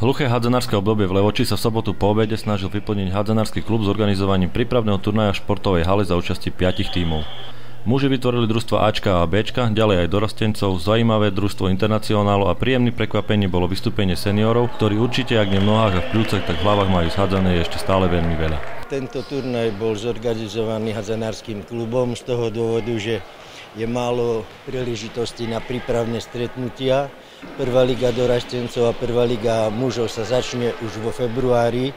Hluché hádzanárske obdobie v Levoči sa v sobotu po obede snažil vyplniť hádzanársky klub s organizovaním prípravného turnaja v športovej hale za účasti 5 tímov. Muži vytvorili družstva Ačka a Bčka, ďalej aj dorastencov, zaujímavé družstvo Internacionálo a príjemný prekvapenie bolo vystúpenie seniorov, ktorí určite, ak nie v nohách a v pľúcach, tak v hlavách majú zhádzané ešte stále veľmi veľa. Tento turnaj bol zorganizovaný hádzanárskym klubom z toho dôvodu, že je málo príležitostí na prípravné stretnutia. Prvá liga dorastencov a prvá liga mužov sa začne už vo februári.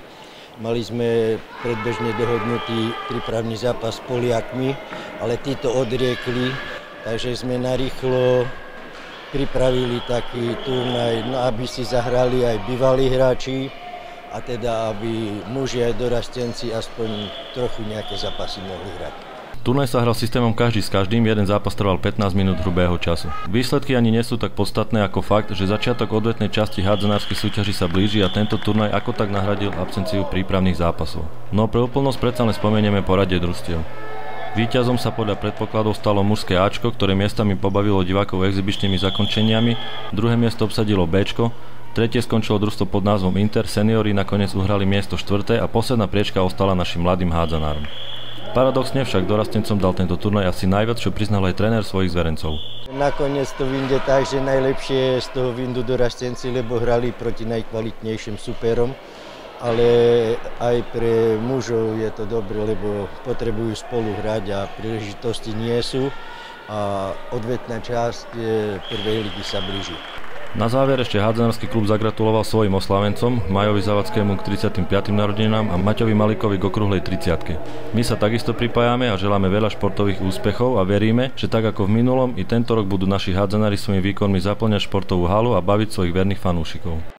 Mali sme predbežne dohodnutý prípravný zápas s Poliakmi, ale títo odriekli, takže sme narýchlo pripravili taký turnaj, aby si zahrali aj bývalí hráči a teda aby muži aj dorastenci aspoň trochu nejaké zápasy mohli hrať. Turnaj sa hral systémom každý s každým, jeden zápas trval 15 minút hrubého času. Výsledky ani nie sú tak podstatné ako fakt, že začiatok odvetnej časti hádzanárskej súťaži sa blíži a tento turnaj ako tak nahradil absenciu prípravných zápasov. No pre úplnosť predsa len spomenieme poradie družstiev. Víťazom sa podľa predpokladov stalo mužské Ačko, ktoré miestami pobavilo divákov exibičnými zakončeniami, druhé miesto obsadilo Bčko, tretie skončilo družstvo pod názvom Inter, seniori nakoniec uhrali miesto štvrté a posledná priečka ostala našim mladým hádzanárom. Paradoxne však dorastencom dal tento turnaj asi najviac, čo priznal aj tréner svojich zverencov. Nakoniec to vyjde tak, že najlepšie z toho vyjdu dorastenci, lebo hrali proti najkvalitnejším superom, ale aj pre mužov je to dobre, lebo potrebujú spolu hrať a príležitosti nie sú a odvetná časť prvej ligy sa blíži. Na záver ešte hádzanársky klub zagratuloval svojim oslávencom, Majovi Zavadzkému k 35. narodeninám a Maťovi Malíkovi k okrúhlej 30. My sa takisto pripájame a želáme veľa športových úspechov a veríme, že tak ako v minulom, i tento rok budú naši hádzanári svojimi výkonmi zaplňať športovú halu a baviť svojich verných fanúšikov.